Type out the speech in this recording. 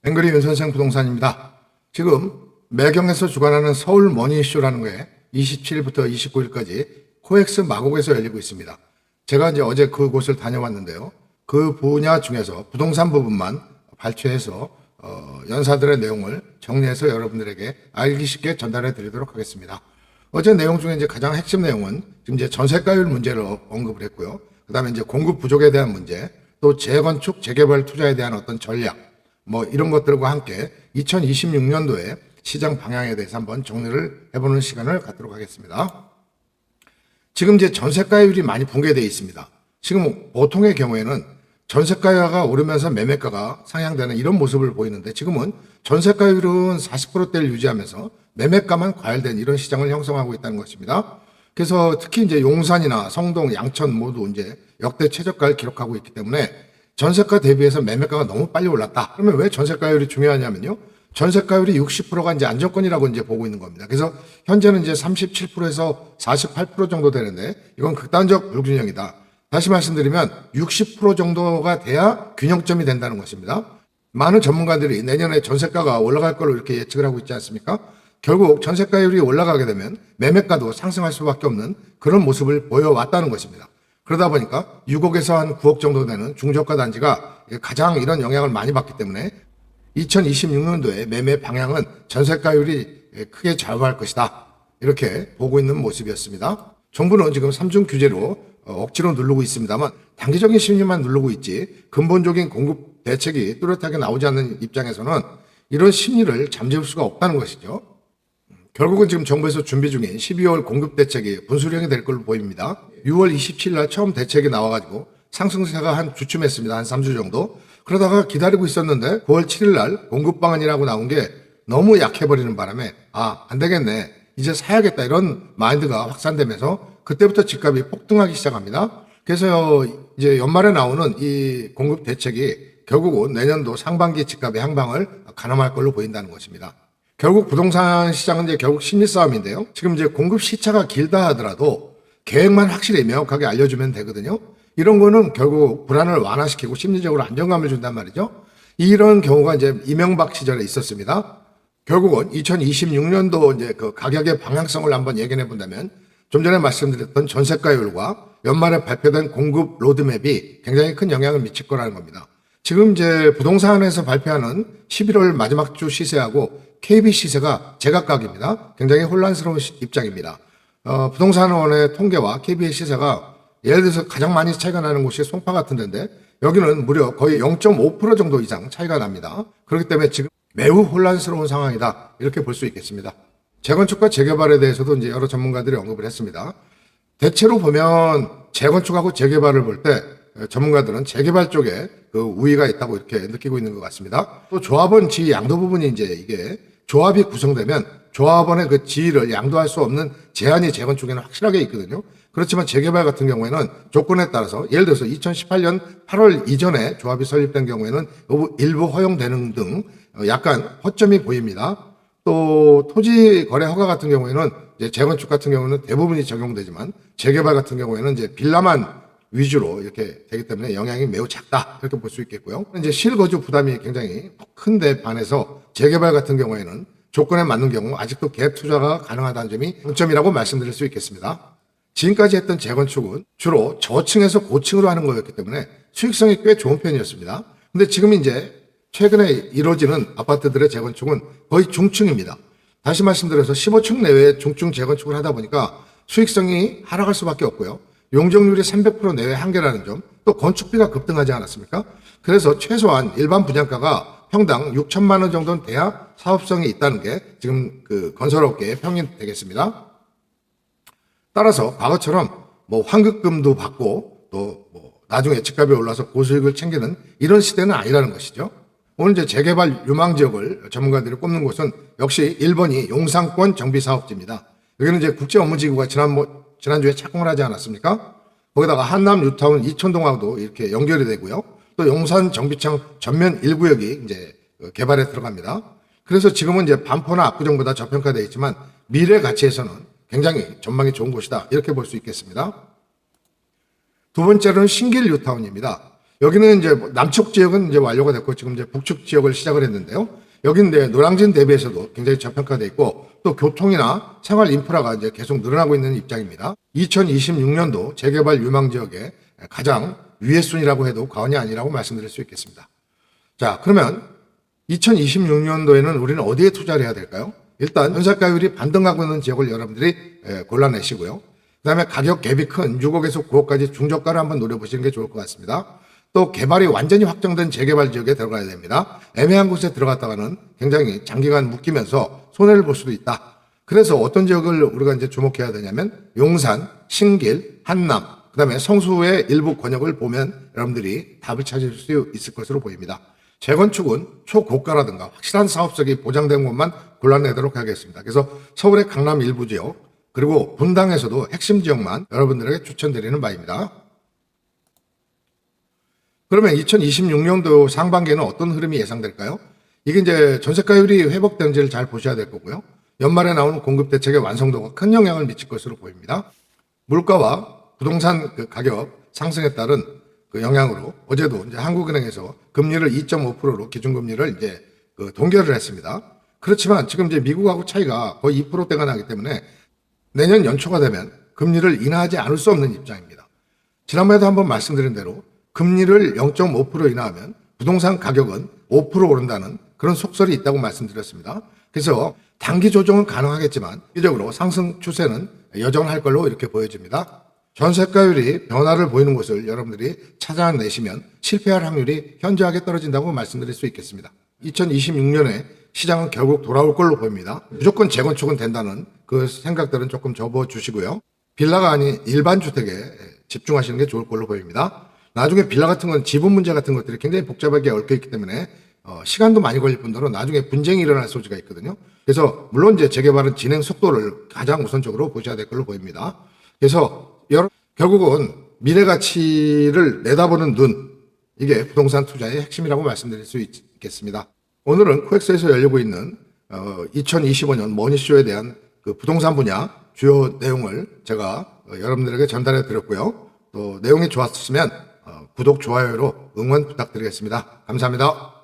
앵그리 윤선생 부동산입니다. 지금 매경에서 주관하는 서울 머니 이슈라는 거에 27일부터 29일까지 코엑스 마곡에서 열리고 있습니다. 제가 이제 어제 그곳을 다녀왔는데요. 그 분야 중에서 부동산 부분만 발췌해서 연사들의 내용을 정리해서 여러분들에게 알기 쉽게 전달해 드리도록 하겠습니다. 어제 내용 중에 이제 가장 핵심 내용은 지금 이제 전세가율 문제를 언급을 했고요. 그 다음에 이제 공급 부족에 대한 문제, 또 재건축, 재개발 투자에 대한 어떤 전략, 이런 것들과 함께 2026년도에 시장 방향에 대해서 한번 정리를 해보는 시간을 갖도록 하겠습니다. 지금 이제 전세가율이 많이 붕괴되어 있습니다. 지금 보통의 경우에는 전세가가 오르면서 매매가가 상향되는 이런 모습을 보이는데 지금은 전세가율은 40%대를 유지하면서 매매가만 과열된 이런 시장을 형성하고 있다는 것입니다. 그래서 특히 이제 용산이나 성동, 양천 모두 이제 역대 최저가를 기록하고 있기 때문에 전세가 대비해서 매매가가 너무 빨리 올랐다. 그러면 왜 전세가율이 중요하냐면요. 전세가율이 60%가 이제 안정권이라고 이제 보고 있는 겁니다. 그래서 현재는 이제 37%에서 48% 정도 되는데 이건 극단적 불균형이다. 다시 말씀드리면 60% 정도가 돼야 균형점이 된다는 것입니다. 많은 전문가들이 내년에 전세가가 올라갈 걸로 이렇게 예측을 하고 있지 않습니까? 결국 전세가율이 올라가게 되면 매매가도 상승할 수밖에 없는 그런 모습을 보여왔다는 것입니다. 그러다 보니까 6억에서 한 9억 정도 되는 중저가 단지가 가장 이런 영향을 많이 받기 때문에 2026년도에 매매 방향은 전세가율이 크게 좌우할 것이다. 이렇게 보고 있는 모습이었습니다. 정부는 지금 3중 규제로 억지로 누르고 있습니다만 단기적인 심리만 누르고 있지 근본적인 공급 대책이 뚜렷하게 나오지 않는 입장에서는 이런 심리를 잠재울 수가 없다는 것이죠. 결국은 지금 정부에서 준비 중인 12월 공급 대책이 분수령이 될 걸로 보입니다. 6월 27일 날 처음 대책이 나와가지고 상승세가 한 주춤했습니다. 한 3주 정도. 그러다가 기다리고 있었는데 9월 7일 날 공급 방안이라고 나온 게 너무 약해버리는 바람에 안 되겠네. 이제 사야겠다. 이런 마인드가 확산되면서 그때부터 집값이 폭등하기 시작합니다. 그래서 이제 연말에 나오는 이 공급 대책이 결국은 내년도 상반기 집값의 향방을 가늠할 걸로 보인다는 것입니다. 결국 부동산 시장은 이제 결국 심리 싸움인데요. 지금 이제 공급 시차가 길다 하더라도 계획만 확실히 명확하게 알려주면 되거든요. 이런 거는 결국 불안을 완화시키고 심리적으로 안정감을 준단 말이죠. 이런 경우가 이제 이명박 시절에 있었습니다. 결국은 2026년도 이제 그 가격의 방향성을 한번 예견해 본다면 좀 전에 말씀드렸던 전세가율과 연말에 발표된 공급 로드맵이 굉장히 큰 영향을 미칠 거라는 겁니다. 지금 이제 부동산에서 발표하는 11월 마지막 주 시세하고 KB 시세가 제각각입니다. 굉장히 혼란스러운 입장입니다. 부동산원의 통계와 KB의 시세가 예를 들어서 가장 많이 차이가 나는 곳이 송파 같은 데인데 여기는 무려 거의 0.5% 정도 이상 차이가 납니다. 그렇기 때문에 지금 매우 혼란스러운 상황이다. 이렇게 볼 수 있겠습니다. 재건축과 재개발에 대해서도 이제 여러 전문가들이 언급을 했습니다. 대체로 보면 재건축하고 재개발을 볼 때 전문가들은 재개발 쪽에 그 우위가 있다고 이렇게 느끼고 있는 것 같습니다. 또 조합원 지위 양도 부분이 이제 이게 조합이 구성되면 조합원의 그 지위를 양도할 수 없는 제한이 재건축에는 확실하게 있거든요. 그렇지만 재개발 같은 경우에는 조건에 따라서 예를 들어서 2018년 8월 이전에 조합이 설립된 경우에는 일부 허용되는 등 약간 허점이 보입니다. 또 토지 거래 허가 같은 경우에는 이제 재건축 같은 경우는 대부분이 적용되지만 재개발 같은 경우에는 이제 빌라만 위주로 이렇게 되기 때문에 영향이 매우 작다 이렇게 볼 수 있겠고요. 이제 실거주 부담이 굉장히 큰데 반해서 재개발 같은 경우에는 조건에 맞는 경우 아직도 갭 투자가 가능하다는 점이 장점이라고 말씀드릴 수 있겠습니다. 지금까지 했던 재건축은 주로 저층에서 고층으로 하는 거였기 때문에 수익성이 꽤 좋은 편이었습니다. 근데 지금 이제 최근에 이루어지는 아파트들의 재건축은 거의 중층입니다. 다시 말씀드려서 15층 내외의 중층 재건축을 하다 보니까 수익성이 하락할 수밖에 없고요. 용적률이 300% 내외 한계라는 점, 또 건축비가 급등하지 않았습니까? 그래서 최소한 일반 분양가가 평당 6천만 원 정도는 돼야 사업성이 있다는 게 지금 그 건설업계의 평이 되겠습니다. 따라서 과거처럼 환급금도 받고 또 나중에 집값이 올라서 고수익을 챙기는 이런 시대는 아니라는 것이죠. 오늘 이제 재개발 유망 지역을 전문가들이 꼽는 곳은 역시 1번이 용산권 정비사업지입니다. 여기는 이제 국제업무지구가 지난주에 착공을 하지 않았습니까? 거기다가 한남 뉴타운 이촌동하고도 이렇게 연결이 되고요. 또 용산 정비청 전면 1구역이 이제 개발에 들어갑니다. 그래서 지금은 이제 반포나 압구정보다 저평가되어 있지만 미래 가치에서는 굉장히 전망이 좋은 곳이다. 이렇게 볼 수 있겠습니다. 두 번째로는 신길 뉴타운입니다. 여기는 이제 남쪽 지역은 이제 완료가 됐고 지금 이제 북측 지역을 시작을 했는데요. 여기는 이제 노량진 대비해서도 굉장히 저평가돼 있고 또 교통이나 생활 인프라가 이제 계속 늘어나고 있는 입장입니다. 2026년도 재개발 유망 지역의 가장 위의 순위라고 해도 과언이 아니라고 말씀드릴 수 있겠습니다. 자, 그러면 2026년도에는 우리는 어디에 투자를 해야 될까요? 일단 전세가율이 반등하고 있는 지역을 여러분들이 골라내시고요. 그다음에 가격 갭이 큰 6억에서 9억까지 중저가를 한번 노려보시는 게 좋을 것 같습니다. 또 개발이 완전히 확정된 재개발 지역에 들어가야 됩니다. 애매한 곳에 들어갔다가는 굉장히 장기간 묶이면서 손해를 볼 수도 있다. 그래서 어떤 지역을 우리가 이제 주목해야 되냐면 용산, 신길, 한남, 그다음에 성수의 일부 권역을 보면 여러분들이 답을 찾을 수 있을 것으로 보입니다. 재건축은 초고가라든가 확실한 사업성이 보장된 곳만 골라내도록 하겠습니다. 그래서 서울의 강남 일부 지역 그리고 분당에서도 핵심 지역만 여러분들에게 추천드리는 바입니다. 그러면 2026년도 상반기에는 어떤 흐름이 예상될까요? 이게 이제 전세가율이 회복되는지를 잘 보셔야 될 거고요. 연말에 나오는 공급 대책의 완성도가 큰 영향을 미칠 것으로 보입니다. 물가와 부동산 가격 상승에 따른 그 영향으로 어제도 이제 한국은행에서 금리를 2.5%로 기준금리를 이제 동결을 했습니다. 그렇지만 지금 이제 미국하고 차이가 거의 2%대가 나기 때문에 내년 연초가 되면 금리를 인하하지 않을 수 없는 입장입니다. 지난번에도 한번 말씀드린 대로 금리를 0.5% 인하하면 부동산 가격은 5% 오른다는 그런 속설이 있다고 말씀드렸습니다. 그래서 단기 조정은 가능하겠지만 일적으로 상승 추세는 여전할 걸로 이렇게 보여집니다. 전세가율이 변화를 보이는 곳을 여러분들이 찾아내시면 실패할 확률이 현저하게 떨어진다고 말씀드릴 수 있겠습니다. 2026년에 시장은 결국 돌아올 걸로 보입니다. 무조건 재건축은 된다는 그 생각들은 조금 접어주시고요. 빌라가 아닌 일반 주택에 집중하시는 게 좋을 걸로 보입니다. 나중에 빌라 같은 건 지분 문제 같은 것들이 굉장히 복잡하게 얽혀있기 때문에 시간도 많이 걸릴 뿐더러 나중에 분쟁이 일어날 소지가 있거든요. 그래서 물론 이제 재개발은 진행 속도를 가장 우선적으로 보셔야 될 걸로 보입니다. 그래서 결국은 미래 가치를 내다보는 눈, 이게 부동산 투자의 핵심이라고 말씀드릴 수 있겠습니다. 오늘은 코엑스에서 열리고 있는 2025년 머니쇼에 대한 그 부동산 분야 주요 내용을 제가 여러분들에게 전달해 드렸고요. 또 내용이 좋았으면 구독, 좋아요로 응원 부탁드리겠습니다. 감사합니다.